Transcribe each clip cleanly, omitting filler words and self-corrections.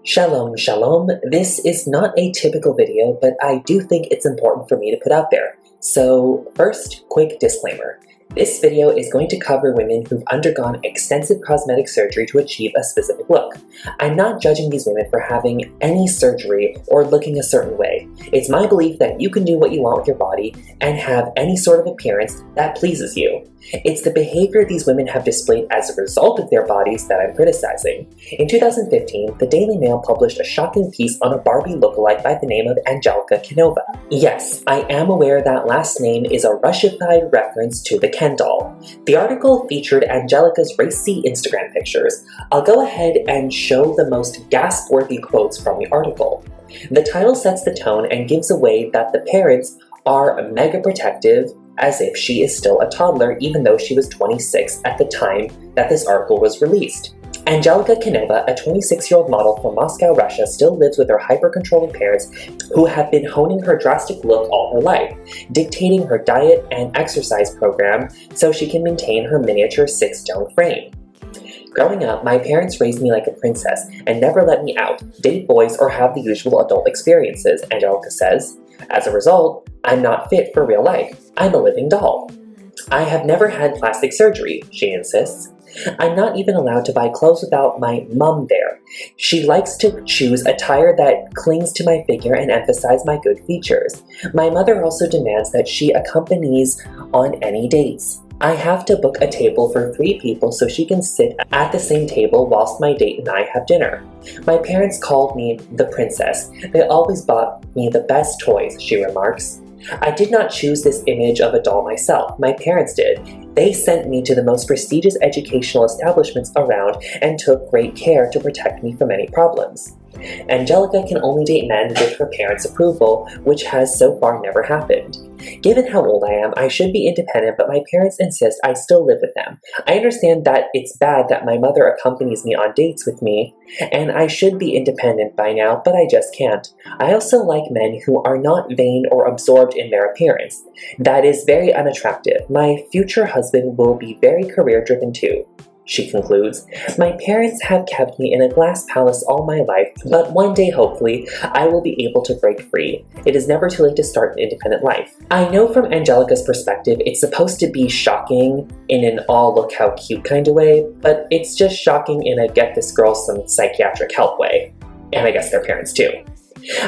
Shalom, shalom. This is not a typical video, but I do think it's important for me to put out there. So first, quick disclaimer. This video is going to cover women who've undergone extensive cosmetic surgery to achieve a specific look. I'm not judging these women for having any surgery or looking a certain way. It's my belief that you can do what you want with your body and have any sort of appearance that pleases you. It's the behavior these women have displayed as a result of their bodies that I'm criticizing. In 2015, the Daily Mail published a shocking piece on a Barbie lookalike by the name of Angelica Kenova. Yes, I am aware that last name is a Russified reference to the Ken doll. The article featured Angelica's racy Instagram pictures. I'll go ahead and show the most gasp-worthy quotes from the article. The title sets the tone and gives away that the parents are mega protective, as if she is still a toddler even though she was 26 at the time that this article was released. Angelica Kenova, a 26-year-old model from Moscow, Russia, still lives with her hyper-controlling parents who have been honing her drastic look all her life, dictating her diet and exercise program so she can maintain her miniature 6-stone frame. Growing up, my parents raised me like a princess and never let me out, date boys, or have the usual adult experiences, Angelica says. As a result, I'm not fit for real life. I'm a living doll. I have never had plastic surgery, she insists. I'm not even allowed to buy clothes without my mom there. She likes to choose attire that clings to my figure and emphasize my good features. My mother also demands that she accompanies on any dates. I have to book a table for 3 people so she can sit at the same table whilst my date and I have dinner. My parents called me the princess. They always bought me the best toys, she remarks. I did not choose this image of a doll myself. My parents did. They sent me to the most prestigious educational establishments around and took great care to protect me from any problems. Angelica can only date men with her parents' approval, which has so far never happened. Given how old I am, I should be independent, but my parents insist I still live with them. I understand that it's bad that my mother accompanies me on dates with me, and I should be independent by now, but I just can't. I also like men who are not vain or absorbed in their appearance. That is very unattractive. My future husband will be very career-driven too. She concludes, my parents have kept me in a glass palace all my life, but one day, hopefully, I will be able to break free. It is never too late to start an independent life. I know from Angelica's perspective, it's supposed to be shocking in an look how cute kind of way, but it's just shocking in a get this girl some psychiatric help way. And I guess their parents too.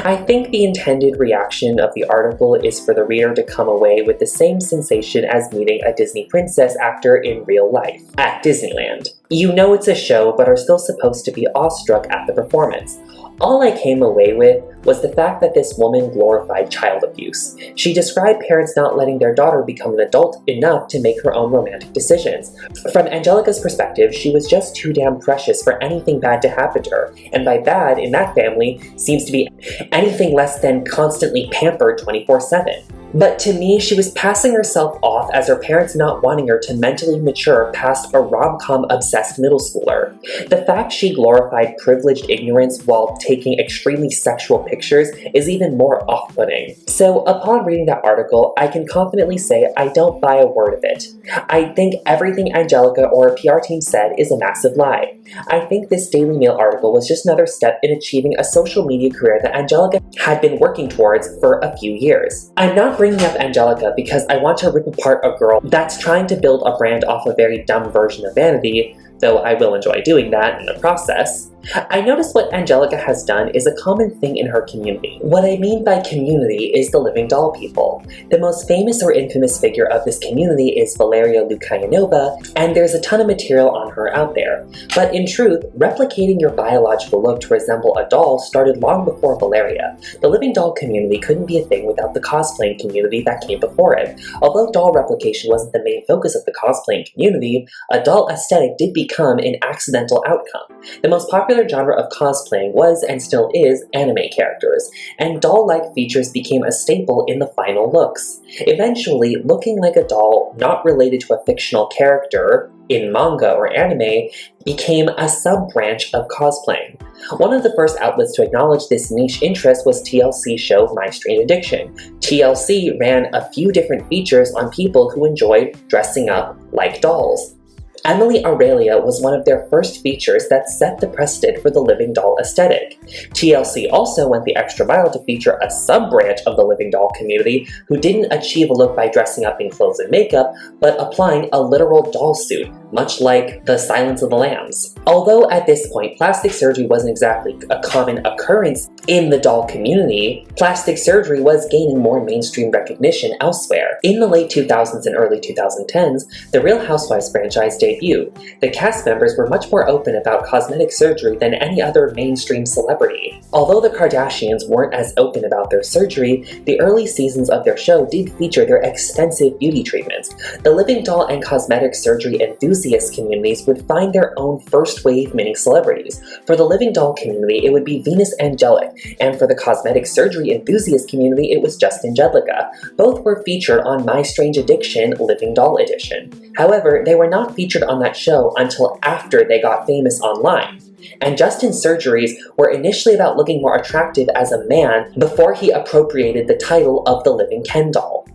I think the intended reaction of the article is for the reader to come away with the same sensation as meeting a Disney princess actor in real life, at Disneyland. You know it's a show, but are still supposed to be awestruck at the performance. All I came away with was the fact that this woman glorified child abuse. She described parents not letting their daughter become an adult enough to make her own romantic decisions. From Angelica's perspective, she was just too damn precious for anything bad to happen to her, and by bad, in that family, seems to be anything less than constantly pampered 24/7. But to me, she was passing herself off as her parents not wanting her to mentally mature past a rom-com obsessed middle schooler. The fact she glorified privileged ignorance while taking extremely sexual pictures is even more off-putting. So upon reading that article, I can confidently say I don't buy a word of it. I think everything Angelica or her PR team said is a massive lie. I think this Daily Mail article was just another step in achieving a social media career that Angelica had been working towards for a few years. I'm not bringing up Angelica because I want to rip apart a girl that's trying to build a brand off a very dumb version of vanity, though I will enjoy doing that in the process. I noticed what Angelica has done is a common thing in her community. What I mean by community is the living doll people. The most famous or infamous figure of this community is Valeria Lukayanova, and there's a ton of material on her out there. But in truth, replicating your biological look to resemble a doll started long before Valeria. The living doll community couldn't be a thing without the cosplaying community that came before it. Although doll replication wasn't the main focus of the cosplaying community, a doll aesthetic did become an accidental outcome. The most popular genre of cosplaying was, and still is, anime characters, and doll-like features became a staple in the final looks. Eventually, looking like a doll not related to a fictional character in manga or anime became a sub-branch of cosplaying. One of the first outlets to acknowledge this niche interest was TLC's show My Strange Addiction. TLC ran a few different features on people who enjoyed dressing up like dolls. Emily Aurelia was one of their first features that set the precedent for the living doll aesthetic. TLC also went the extra mile to feature a sub-branch of the living doll community who didn't achieve a look by dressing up in clothes and makeup, but applying a literal doll suit, much like the Silence of the Lambs. Although at this point, plastic surgery wasn't exactly a common occurrence in the doll community, plastic surgery was gaining more mainstream recognition elsewhere. In the late 2000s and early 2010s, the Real Housewives franchise debuted. The cast members were much more open about cosmetic surgery than any other mainstream celebrity. Although the Kardashians weren't as open about their surgery, the early seasons of their show did feature their extensive beauty treatments. The living doll and cosmetic surgery enthusiast communities would find their own first-wave mini celebrities. For the living doll community, it would be Venus Angelic, and for the cosmetic surgery enthusiast community, it was just Angelica. Both were featured on My Strange Addiction Living Doll Edition. However, they were not featured on that show until after they got famous online. And Justin's surgeries were initially about looking more attractive as a man before he appropriated the title of the living Ken doll.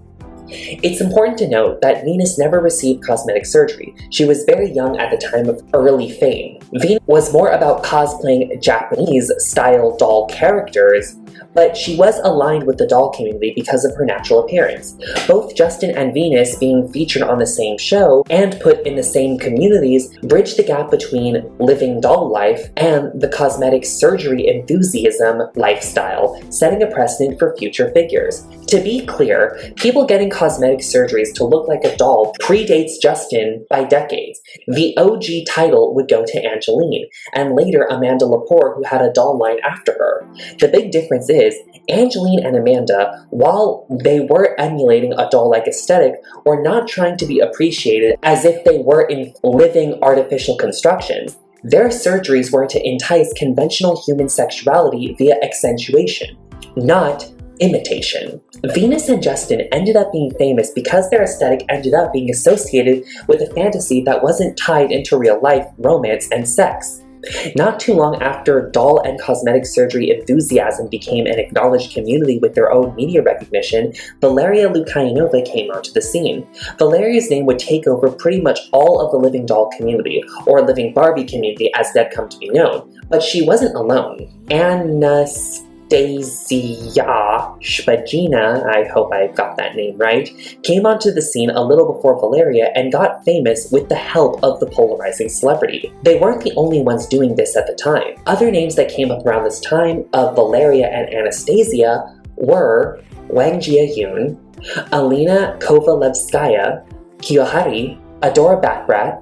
It's important to note that Venus never received cosmetic surgery. She was very young at the time of early fame. Venus was more about cosplaying Japanese-style doll characters, but she was aligned with the doll community because of her natural appearance. Both Justin and Venus being featured on the same show and put in the same communities bridged the gap between living doll life and the cosmetic surgery enthusiasm lifestyle, setting a precedent for future figures. To be clear, people getting cosmetic surgeries to look like a doll predates Justin by decades. The OG title would go to Angeline, and later Amanda Lepore, who had a doll line after her. The big difference is, Angeline and Amanda, while they were emulating a doll-like aesthetic, were not trying to be appreciated as if they were in living artificial constructions. Their surgeries were to entice conventional human sexuality via accentuation, not imitation. Venus and Justin ended up being famous because their aesthetic ended up being associated with a fantasy that wasn't tied into real life, romance, and sex. Not too long after doll and cosmetic surgery enthusiasm became an acknowledged community with their own media recognition, Valeria Lukianova came onto the scene. Valeria's name would take over pretty much all of the living doll community, or living Barbie community as they'd come to be known. But she wasn't alone. Anastasia Shpagina, I hope I got that name right, came onto the scene a little before Valeria and got famous with the help of the polarizing celebrity. They weren't the only ones doing this at the time. Other names that came up around this time of Valeria and Anastasia were Wang Jia-yoon, Alina Kovalevskaya, Kiyohari, Adora Bacbrat,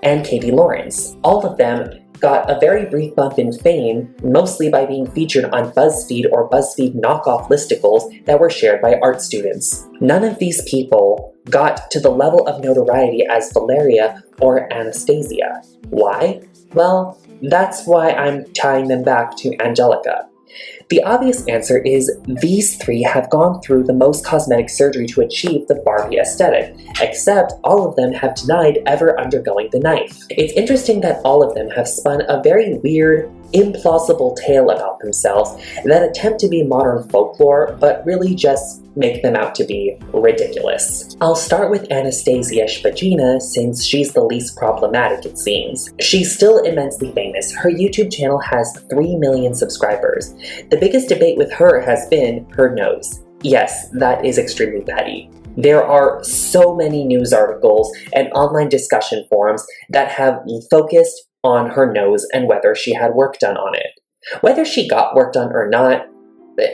and Katie Lawrence. All of them got a very brief bump in fame, mostly by being featured on BuzzFeed or BuzzFeed knockoff listicles that were shared by art students. None of these people got to the level of notoriety as Valeria or Anastasia. Why? Well, that's why I'm tying them back to Angelica. The obvious answer is these three have gone through the most cosmetic surgery to achieve the Barbie aesthetic, except all of them have denied ever undergoing the knife. It's interesting that all of them have spun a very weird, implausible tale about themselves that attempt to be modern folklore, but really just make them out to be ridiculous. I'll start with Anastasia Shpagina since she's the least problematic, it seems. She's still immensely famous. Her YouTube channel has 3 million subscribers. The biggest debate with her has been her nose. Yes, that is extremely petty. There are so many news articles and online discussion forums that have focused on her nose and whether she had work done on it. Whether she got work done or not,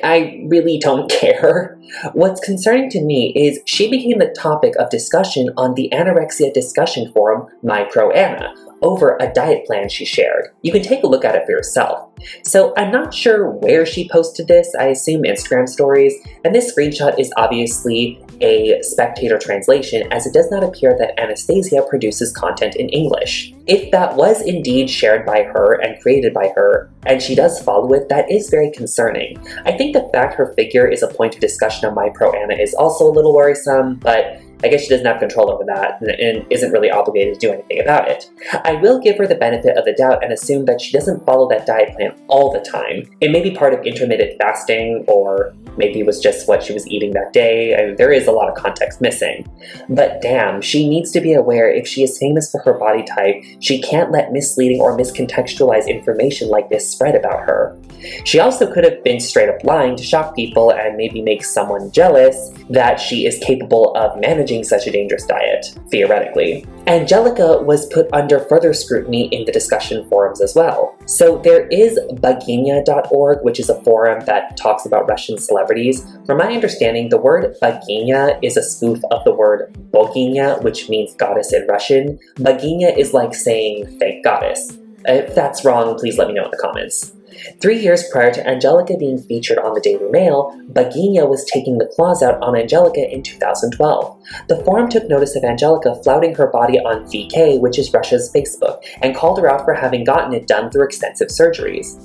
I really don't care. What's concerning to me is she became the topic of discussion on the anorexia discussion forum MyProAnna over a diet plan she shared. You can take a look at it for yourself. So I'm not sure where she posted this, I assume Instagram stories, and this screenshot is obviously a spectator translation as it does not appear that Anastasia produces content in English. If that was indeed shared by her and created by her, and she does follow it, that is very concerning. I think the fact her figure is a point of discussion on MyProAnna is also a little worrisome, but I guess she doesn't have control over that and isn't really obligated to do anything about it. I will give her the benefit of the doubt and assume that she doesn't follow that diet plan all the time. It may be part of intermittent fasting or Maybe it was just what she was eating that day. I mean, there is a lot of context missing. But damn, she needs to be aware if she is famous for her body type, she can't let misleading or miscontextualized information like this spread about her. She also could have been straight up lying to shock people and maybe make someone jealous that she is capable of managing such a dangerous diet, theoretically. Angelica was put under further scrutiny in the discussion forums as well. So there is Boginya.org, which is a forum that talks about Russian celebrities. From my understanding, the word Boginya is a spoof of the word Boginya, which means goddess in Russian. Boginya is like saying thank goddess. If that's wrong, please let me know in the comments. 3 years prior to Angelica being featured on the Daily Mail, Boginya was taking the claws out on Angelica in 2012. The forum took notice of Angelica flouting her body on VK, which is Russia's Facebook, and called her out for having gotten it done through extensive surgeries.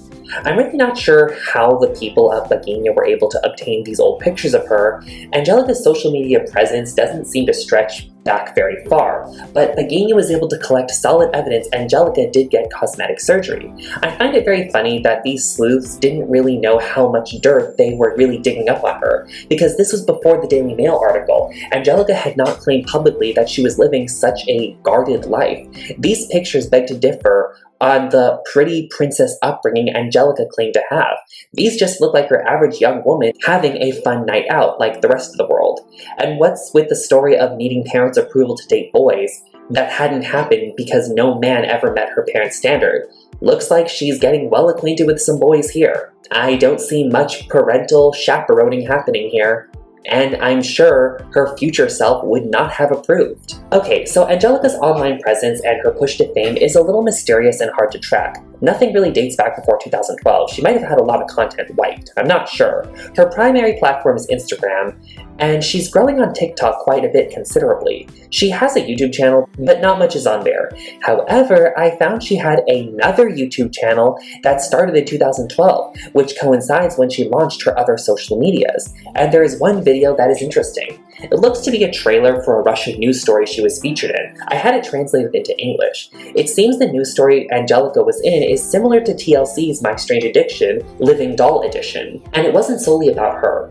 I'm really not sure how the people of Boginya were able to obtain these old pictures of her. Angelica's social media presence doesn't seem to stretch back very far, but Boginya was able to collect solid evidence Angelica did get cosmetic surgery. I find it very funny that these sleuths didn't really know how much dirt they were really digging up on her, because this was before the Daily Mail article. Angelica had not claimed publicly that she was living such a guarded life. These pictures beg to differ on the pretty princess upbringing Angelica claimed to have. These just look like your average young woman having a fun night out like the rest of the world. And what's with the story of needing parents' approval to date boys? That hadn't happened because no man ever met her parents' standard. Looks like she's getting well acquainted with some boys here. I don't see much parental chaperoning happening here. And I'm sure her future self would not have approved. Okay, so Angelica's online presence and her push to fame is a little mysterious and hard to track. Nothing really dates back before 2012. She might have had a lot of content wiped. I'm not sure. Her primary platform is Instagram, and she's growing on TikTok quite a bit considerably. She has a YouTube channel, but not much is on there. However, I found she had another YouTube channel that started in 2012, which coincides when she launched her other social medias. And there is one video that is interesting. It looks to be a trailer for a Russian news story she was featured in. I had it translated into English. It seems the news story Angelica was in is similar to TLC's My Strange Addiction, Living Doll Edition, and it wasn't solely about her.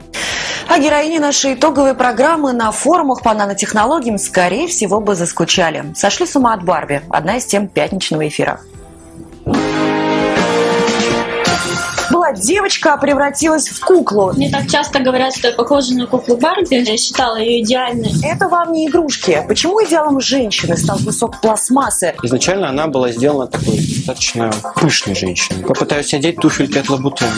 А героини нашей итоговой программы на форумах по нанотехнологиям, скорее всего, бы заскучали. Сошли с ума от Барби, одна из тем пятничного эфира. Была девочка, а превратилась в куклу. Мне так часто говорят, что я похожа на куклу Барби. Я считала ее идеальной. Это вам не игрушки. Почему идеалом женщины стал кусок пластмассы? Изначально она была сделана такой достаточно пышной женщиной. Попытаюсь одеть туфельки от Лабутена.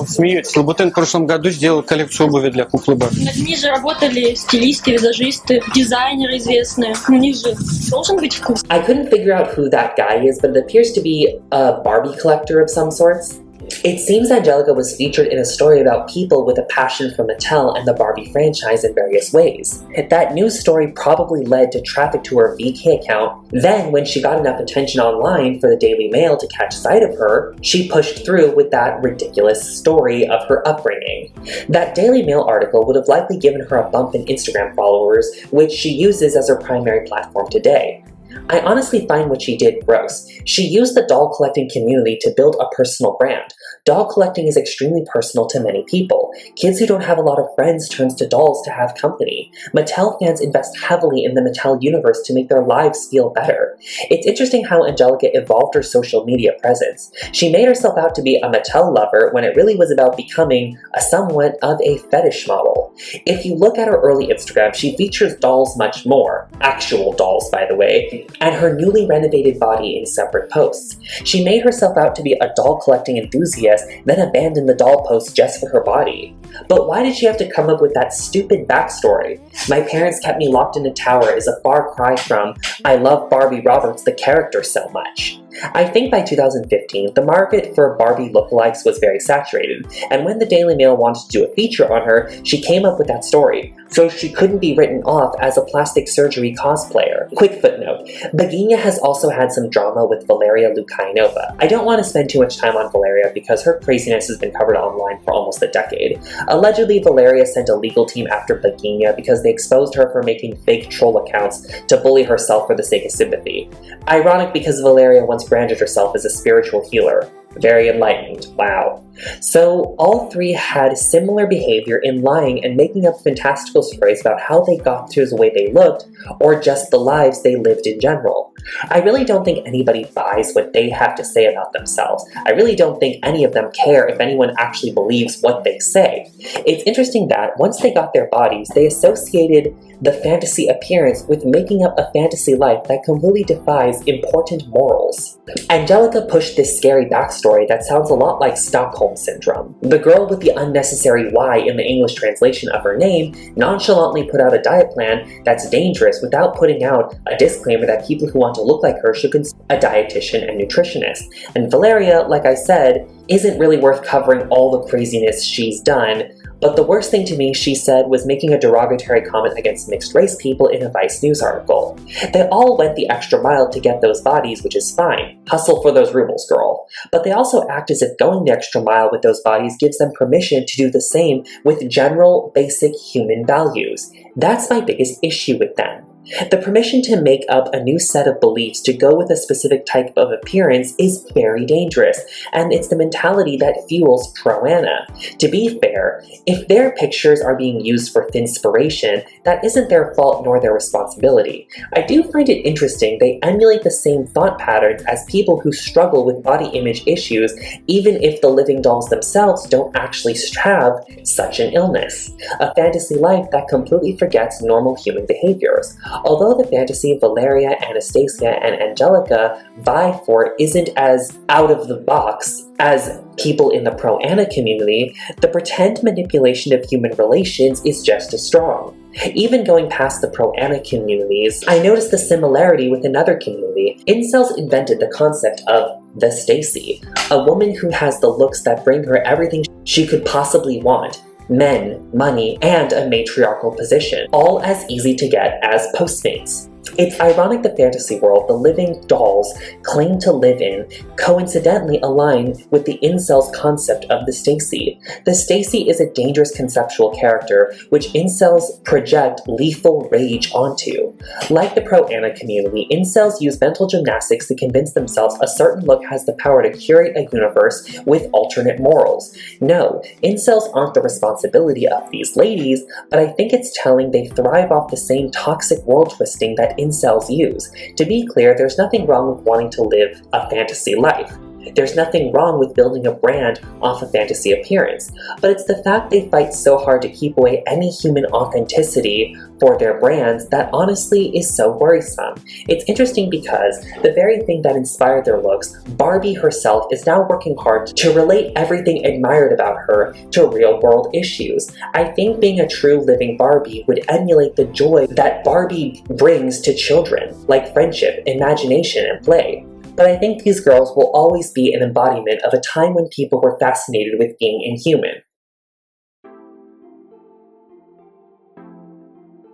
Смеетесь. Лабутен в прошлом году сделал коллекцию обуви для куклы Барби. Над ней же работали стилисты, визажисты, дизайнеры известные. У них же должен быть вкус. I couldn't figure out who that guy is, but it appears to be a Barbie collector of some sorts. It seems Angelica was featured in a story about people with a passion for Mattel and the Barbie franchise in various ways. That news story probably led to traffic to her VK account. Then, when she got enough attention online for the Daily Mail to catch sight of her, she pushed through with that ridiculous story of her upbringing. That Daily Mail article would have likely given her a bump in Instagram followers, which she uses as her primary platform today. I honestly find what she did gross. She used the doll collecting community to build a personal brand. Doll collecting is extremely personal to many people. Kids who don't have a lot of friends turns to dolls to have company. Mattel fans invest heavily in the Mattel universe to make their lives feel better. It's interesting how Angelica evolved her social media presence. She made herself out to be a Mattel lover when it really was about becoming a somewhat of a fetish model. If you look at her early Instagram, she features dolls much more. Actual dolls, by the way. And her newly renovated body in separate posts. She made herself out to be a doll collecting enthusiast, then abandoned the doll post just for her body. But why did she have to come up with that stupid backstory? My parents kept me locked in a tower is a far cry from I love Barbie Roberts the character so much. I think by 2015, the market for Barbie lookalikes was very saturated, and when the Daily Mail wanted to do a feature on her, she came up with that story, so she couldn't be written off as a plastic surgery cosplayer. Quick footnote, Boginya has also had some drama with Valeria Lukainova. I don't want to spend too much time on Valeria because her craziness has been covered online for almost a decade. Allegedly, Valeria sent a legal team after Boginya because they exposed her for making fake troll accounts to bully herself for the sake of sympathy. Ironic because Valeria once branded herself as a spiritual healer. Very enlightened, wow. So all three had similar behavior in lying and making up fantastical stories about how they got to the way they looked, or just the lives they lived in general. I really don't think anybody buys what they have to say about themselves. I really don't think any of them care if anyone actually believes what they say. It's interesting that once they got their bodies, they associated the fantasy appearance with making up a fantasy life that completely defies important morals. Angelica pushed this scary backstory that sounds a lot like Stockholm Syndrome. The girl with the unnecessary Y in the English translation of her name nonchalantly put out a diet plan that's dangerous without putting out a disclaimer that people who want to look like her should consult a dietitian and nutritionist. And Valeria, like I said, isn't really worth covering all the craziness she's done, but the worst thing to me, she said, was making a derogatory comment against mixed-race people in a Vice News article. They all went the extra mile to get those bodies, which is fine. Hustle for those rubles, girl. But they also act as if going the extra mile with those bodies gives them permission to do the same with general, basic human values. That's my biggest issue with them. The permission to make up a new set of beliefs to go with a specific type of appearance is very dangerous, and it's the mentality that fuels pro-Ana. To be fair, if their pictures are being used for inspiration, that isn't their fault nor their responsibility. I do find it interesting they emulate the same thought patterns as people who struggle with body image issues, even if the living dolls themselves don't actually have such an illness. A fantasy life that completely forgets normal human behaviors. Although the fantasy Valeria, Anastasia, and Angelica vie for isn't as out of the box as people in the pro-Ana community, the pretend manipulation of human relations is just as strong. Even going past the pro-Ana communities, I noticed the similarity with another community. Incels invented the concept of the Stacy, a woman who has the looks that bring her everything she could possibly want. Men, money, and a matriarchal position, all as easy to get as Postmates. It's ironic the fantasy world the living dolls claim to live in coincidentally align with the incels' concept of the Stacy. The Stacy is a dangerous conceptual character which incels project lethal rage onto. Like the pro-Ana community, incels use mental gymnastics to convince themselves a certain look has the power to curate a universe with alternate morals. No, incels aren't the responsibility of these ladies, but I think it's telling they thrive off the same toxic world twisting that incels use. To be clear, there's nothing wrong with wanting to live a fantasy life. There's nothing wrong with building a brand off a fantasy appearance, but it's the fact they fight so hard to keep away any human authenticity for their brands that honestly is so worrisome. It's interesting because the very thing that inspired their looks, Barbie herself, is now working hard to relate everything admired about her to real-world issues. I think being a true living Barbie would emulate the joy that Barbie brings to children, like friendship, imagination, and play. But I think these girls will always be an embodiment of a time when people were fascinated with being inhuman.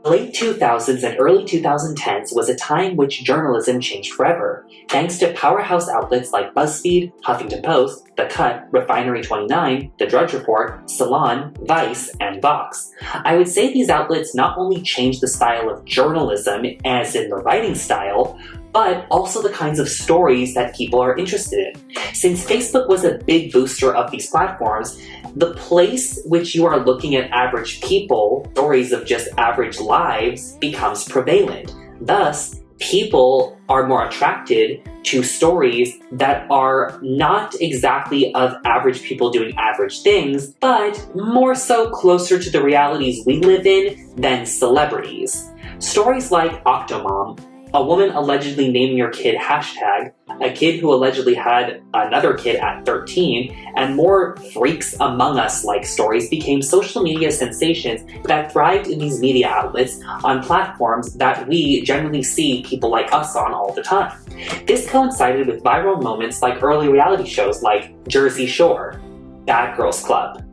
The late 2000s and early 2010s was a time which journalism changed forever, thanks to powerhouse outlets like BuzzFeed, Huffington Post, The Cut, Refinery29, The Drudge Report, Salon, Vice, and Vox. I would say these outlets not only changed the style of journalism, as in the writing style, but also the kinds of stories that people are interested in. Since Facebook was a big booster of these platforms, the place which you are looking at average people, stories of just average lives, becomes prevalent. Thus, people are more attracted to stories that are not exactly of average people doing average things, but more so closer to the realities we live in than celebrities. Stories like Octomom, a woman allegedly naming her kid hashtag, a kid who allegedly had another kid at 13, and more freaks among us like stories became social media sensations that thrived in these media outlets on platforms that we generally see people like us on all the time. This coincided with viral moments like early reality shows like Jersey Shore, Bad Girls Club,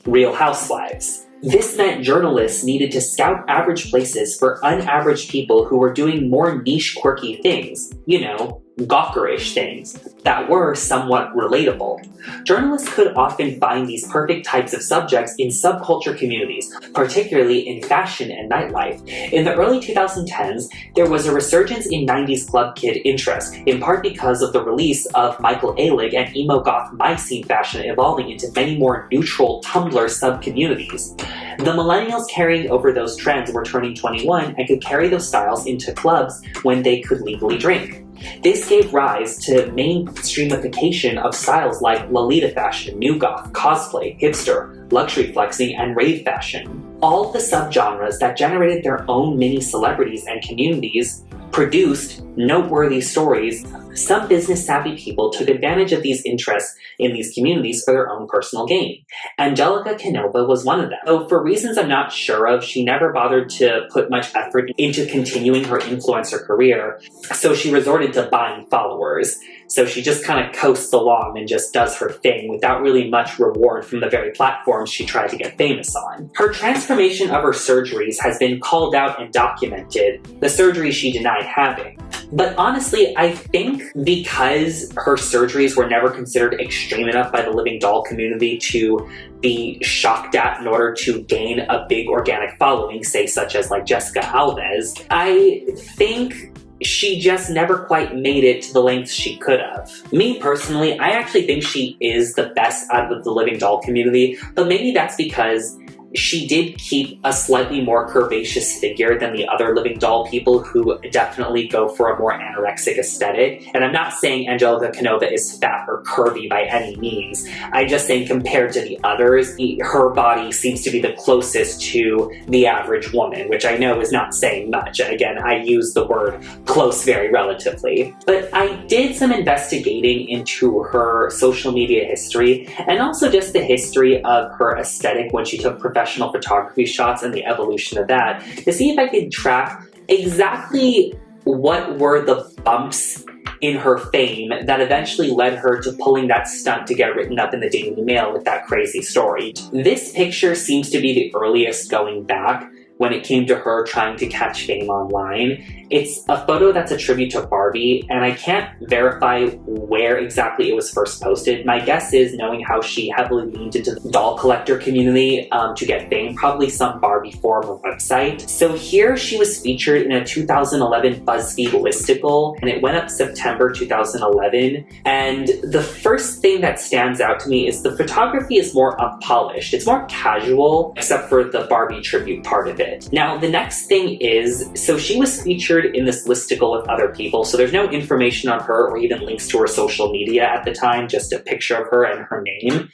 Real Housewives. This meant journalists needed to scout average places for unaverage people who were doing more niche, quirky things. You know, gawkerish things that were somewhat relatable. Journalists could often find these perfect types of subjects in subculture communities, particularly in fashion and nightlife. In the early 2010s, there was a resurgence in 90s club kid interest, in part because of the release of Michael Ehrlich and emo goth my scene fashion evolving into many more neutral Tumblr sub-communities. The millennials carrying over those trends were turning 21 and could carry those styles into clubs when they could legally drink. This gave rise to mainstreamification of styles like Lolita fashion, new goth, cosplay, hipster, luxury flexing, and rave fashion. All the subgenres that generated their own mini celebrities and communities produced noteworthy stories. Some business-savvy people took advantage of these interests in these communities for their own personal gain. Angelica Kenova was one of them. Though for reasons I'm not sure of, she never bothered to put much effort into continuing her influencer career, so she resorted to buying followers. So she just kind of coasts along and just does her thing without really much reward from the very platforms she tried to get famous on. Her transformation of her surgeries has been called out and documented, the surgery she denied having. But honestly, I think because her surgeries were never considered extreme enough by the living doll community to be shocked at in order to gain a big organic following, say such as like Jessica Alves, I think she just never quite made it to the lengths she could have. Me personally, I actually think she is the best out of the living doll community, but maybe that's because she did keep a slightly more curvaceous figure than the other living doll people who definitely go for a more anorexic aesthetic. And I'm not saying Angelica Kenova is fat or curvy by any means. I'm just saying compared to the others, her body seems to be the closest to the average woman, which I know is not saying much. And again, I use the word close very relatively. But I did some investigating into her social media history and also just the history of her aesthetic when she took professional photography shots and the evolution of that, to see if I could track exactly what were the bumps in her fame that eventually led her to pulling that stunt to get written up in the Daily Mail with that crazy story. This picture seems to be the earliest going back when it came to her trying to catch fame online. It's a photo that's a tribute to Barbie, and I can't verify where exactly it was first posted. My guess is, knowing how she heavily leaned into the doll collector community to get fame, probably some Barbie forum or website. So here she was featured in a 2011 BuzzFeed listicle, and it went up September 2011. And the first thing that stands out to me is the photography is more unpolished. It's more casual, except for the Barbie tribute part of it. Now, the next thing is, so she was featured in this listicle with other people, so there's no information on her or even links to her social media at the time, just a picture of her and her name.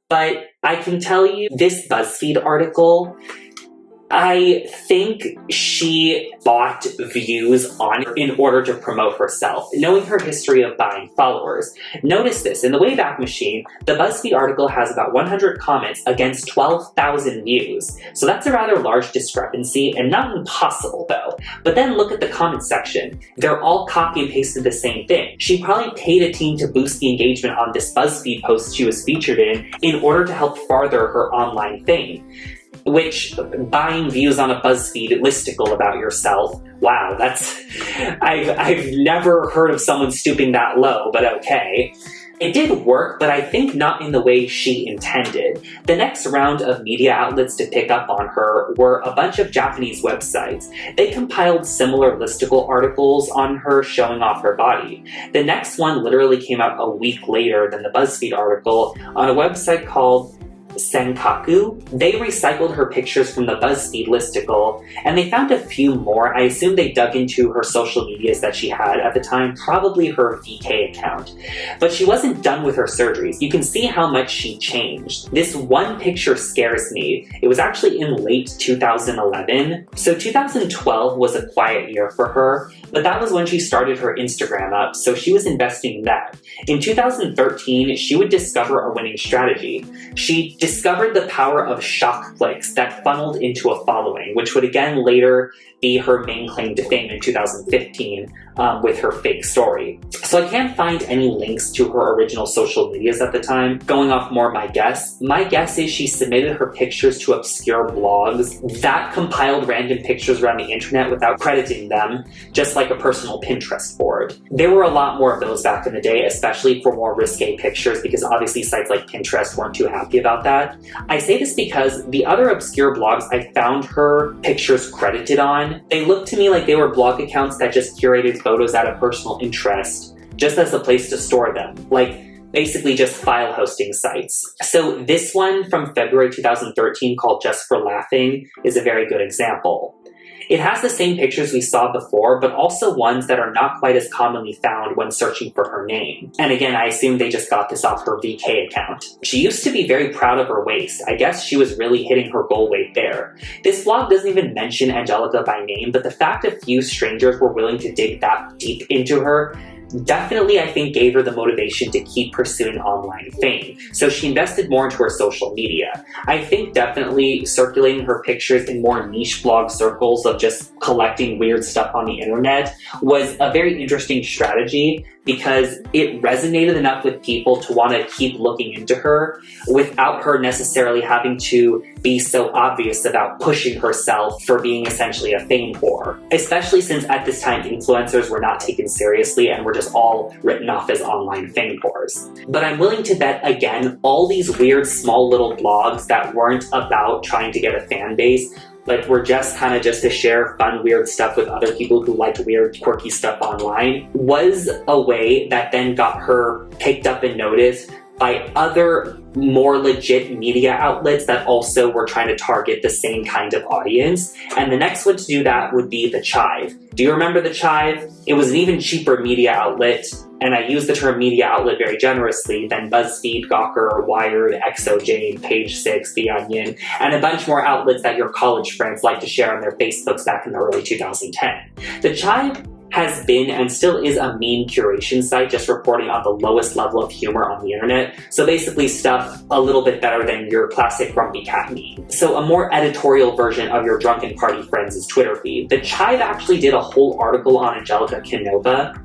But I can tell you, this BuzzFeed article, I think she bought views on it in order to promote herself, knowing her history of buying followers. Notice this, in the Wayback Machine, the BuzzFeed article has about 100 comments against 12,000 views. So that's a rather large discrepancy, and not impossible though. But then look at the comment section. They're all copy and pasted the same thing. She probably paid a team to boost the engagement on this BuzzFeed post she was featured in order to help farther her online fame. Which, buying views on a BuzzFeed listicle about yourself, wow, that's, I've never heard of someone stooping that low, but okay. It did work, but I think not in the way she intended. The next round of media outlets to pick up on her were a bunch of Japanese websites. They compiled similar listicle articles on her showing off her body. The next one literally came out a week later than the BuzzFeed article on a website called Senkaku. They recycled her pictures from the BuzzFeed listicle, and they found a few more. I assume they dug into her social medias that she had at the time, probably her VK account. But she wasn't done with her surgeries. You can see how much she changed. This one picture scares me. It was actually in late 2011. So 2012 was a quiet year for her, but that was when she started her Instagram up, so she was investing in that. In 2013, she would discover a winning strategy. She discovered the power of shock clicks that funneled into a following, which would again later be her main claim to fame in 2015. with her fake story. So I can't find any links to her original social medias at the time. Going off more my guess is she submitted her pictures to obscure blogs that compiled random pictures around the internet without crediting them, just like a personal Pinterest board. There were a lot more of those back in the day, especially for more risque pictures, because obviously sites like Pinterest weren't too happy about that. I say this because the other obscure blogs I found her pictures credited on, they looked to me like they were blog accounts that just curated photos out of personal interest, just as a place to store them. Like, basically just file hosting sites. So this one from February 2013 called Just for Laughing is a very good example. It has the same pictures we saw before, but also ones that are not quite as commonly found when searching for her name. And again, I assume they just got this off her VK account. She used to be very proud of her waist. I guess she was really hitting her goal weight there. This blog doesn't even mention Angelica by name, but the fact a few strangers were willing to dig that deep into her definitely, I think, gave her the motivation to keep pursuing online fame. So she invested more into her social media. I think definitely circulating her pictures in more niche blog circles of just collecting weird stuff on the internet was a very interesting strategy, because it resonated enough with people to want to keep looking into her without her necessarily having to be so obvious about pushing herself for being essentially a fame whore. Especially since at this time influencers were not taken seriously and were just all written off as online fame whores. But I'm willing to bet, again, all these weird small little blogs that weren't about trying to get a fan base, but were just kind of just to share fun, weird stuff with other people who liked weird, quirky stuff online, was a way that then got her picked up and noticed by other more legit media outlets that also were trying to target the same kind of audience. And the next one to do that would be The Chive. Do you remember The Chive? It was an even cheaper media outlet, and I use the term media outlet very generously, than BuzzFeed, Gawker, Wired, XOJane, Page Six, The Onion, and a bunch more outlets that your college friends like to share on their Facebooks back in the early 2010s. The Chive has been and still is a meme curation site, just reporting on the lowest level of humor on the internet. So basically stuff a little bit better than your classic grumpy cat meme. So a more editorial version of your drunken party friends' Twitter feed. The Chive actually did a whole article on Angelica Kenova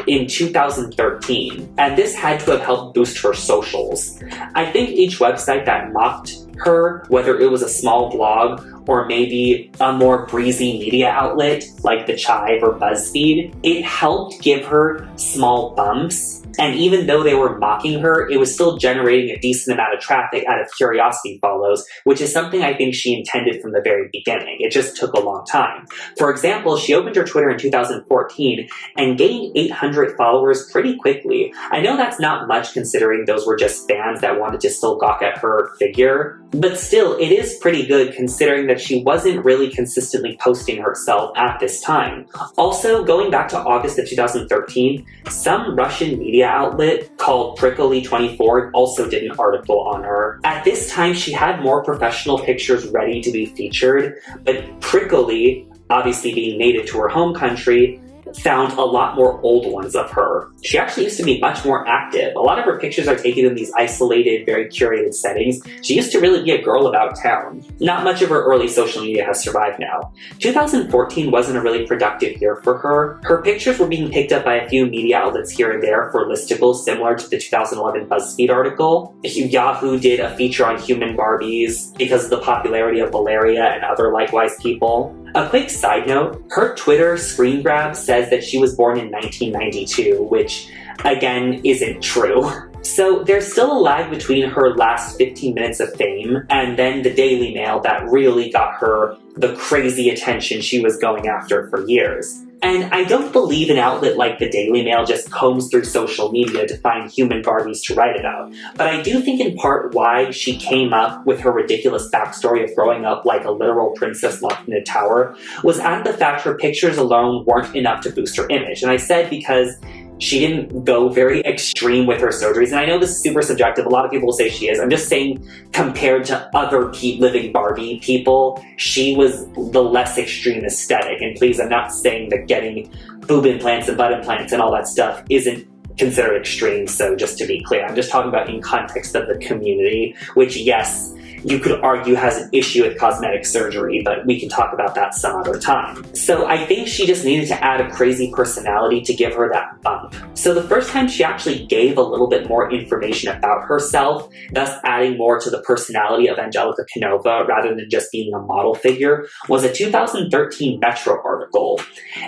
in 2013, and this had to have helped boost her socials. I think each website that mocked her, whether it was a small blog or maybe a more breezy media outlet like The Chive or BuzzFeed, it helped give her small bumps. And even though they were mocking her, it was still generating a decent amount of traffic out of curiosity follows, which is something I think she intended from the very beginning. It just took a long time. For example, she opened her Twitter in 2014 and gained 800 followers pretty quickly. I know that's not much considering those were just fans that wanted to still gawk at her figure, but still, it is pretty good considering that she wasn't really consistently posting herself at this time. Also, going back to August of 2013, some Russian media outlet called Prickly24 also did an article on her. At this time, she had more professional pictures ready to be featured, but Prickly, obviously being native to her home country, found a lot more old ones of her. She actually used to be much more active. A lot of her pictures are taken in these isolated, very curated settings. She used to really be a girl about town. Not much of her early social media has survived now. 2014 wasn't a really productive year for her. Her pictures were being picked up by a few media outlets here and there for listicles similar to the 2011 BuzzFeed article. Yahoo did a feature on human Barbies because of the popularity of Valeria and other likewise people. A quick side note, her Twitter screen grab says that she was born in 1992, which, again, isn't true. So there's still a lag between her last 15 minutes of fame and then the Daily Mail that really got her the crazy attention she was going after for years. And I don't believe an outlet like the Daily Mail just combs through social media to find human Barbies to write about. But I do think in part why she came up with her ridiculous backstory of growing up like a literal princess locked in a tower was out of the fact her pictures alone weren't enough to boost her image. And I said because she didn't go very extreme with her surgeries. And I know this is super subjective. A lot of people will say she is. I'm just saying compared to other living Barbie people, she was the less extreme aesthetic. And please, I'm not saying that getting boob implants and butt implants and all that stuff isn't considered extreme. So just to be clear, I'm just talking about in context of the community, which yes, you could argue has an issue with cosmetic surgery, but we can talk about that some other time. So I think she just needed to add a crazy personality to give her that bump. So the first time she actually gave a little bit more information about herself, thus adding more to the personality of Angelica Kenova rather than just being a model figure, was a 2013 Metro article.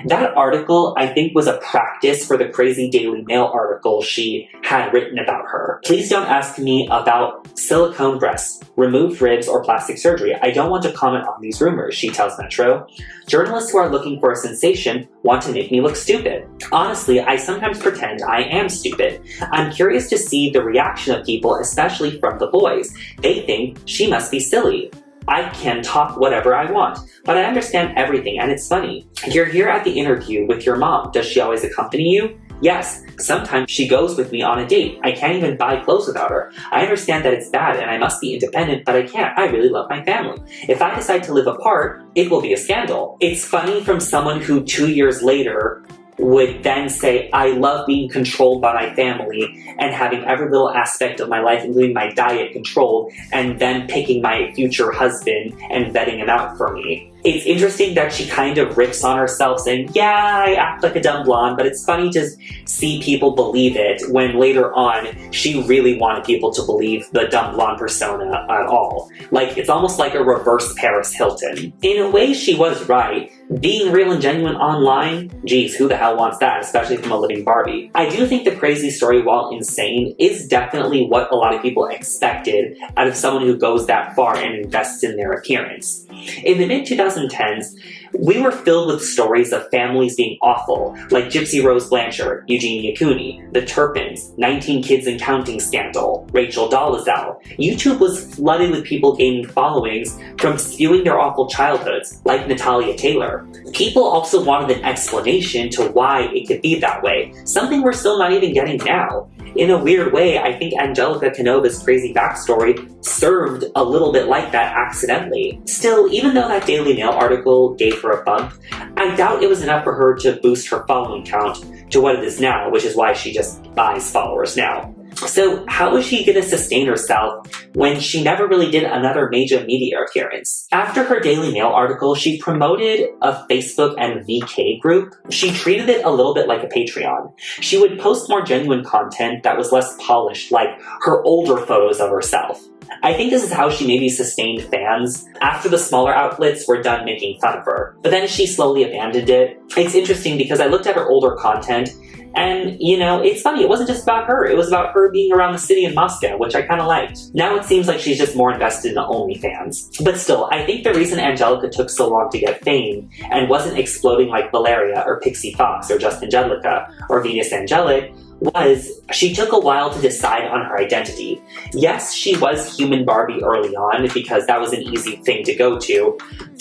That article, I think, was a practice for the crazy Daily Mail article she had written about her. Please don't ask me about silicone breasts, removed ribs, or plastic surgery. I don't want to comment on these rumors, she tells Metro. Journalists who are looking for a sensation want to make me look stupid. Honestly, I sometimes pretend I am stupid. I'm curious to see the reaction of people, especially from the boys. They think she must be silly. I can talk whatever I want, but I understand everything and it's funny. You're here at the interview with your mom. Does she always accompany you? Yes, sometimes she goes with me on a date. I can't even buy clothes without her. I understand that it's bad and I must be independent, but I can't. I really love my family. If I decide to live apart, it will be a scandal. It's funny from someone who 2 years later would then say, I love being controlled by my family and having every little aspect of my life, including my diet, controlled, and then picking my future husband and vetting him out for me. It's interesting that she kind of rips on herself saying, yeah, I act like a dumb blonde, but it's funny to see people believe it when later on she really wanted people to believe the dumb blonde persona at all. Like, it's almost like a reverse Paris Hilton. In a way, she was right. Being real and genuine online, geez, who the hell wants that, especially from a living Barbie? I do think the crazy story, while insane, is definitely what a lot of people expected out of someone who goes that far and invests in their appearance. In the mid-2010s, we were filled with stories of families being awful, like Gypsy Rose Blanchard, Eugenia Cooney, the Turpins, 19 Kids and Counting scandal, Rachel Dolezal. YouTube was flooded with people gaining followings from spewing their awful childhoods, like Natalia Taylor. People also wanted an explanation to why it could be that way, something we're still not even getting now. In a weird way, I think Angelica Kenova's crazy backstory served a little bit like that accidentally. Still, even though that Daily Mail article gave her a bump, I doubt it was enough for her to boost her following count to what it is now, which is why she just buys followers now. So how is she going to sustain herself when she never really did another major media appearance? After her Daily Mail article, she promoted a Facebook and VK group. She treated it a little bit like a Patreon. She would post more genuine content that was less polished, like her older photos of herself. I think this is how she maybe sustained fans after the smaller outlets were done making fun of her. But then she slowly abandoned it. It's interesting because I looked at her older content and, it's funny, it wasn't just about her. It was about her being around the city in Moscow, which I kind of liked. Now it seems like she's just more invested in OnlyFans. But still, I think the reason Angelica took so long to get fame and wasn't exploding like Valeria or Pixie Fox or Just Angelica or Venus Angelic was she took a while to decide on her identity. Yes, she was human Barbie early on because that was an easy thing to go to,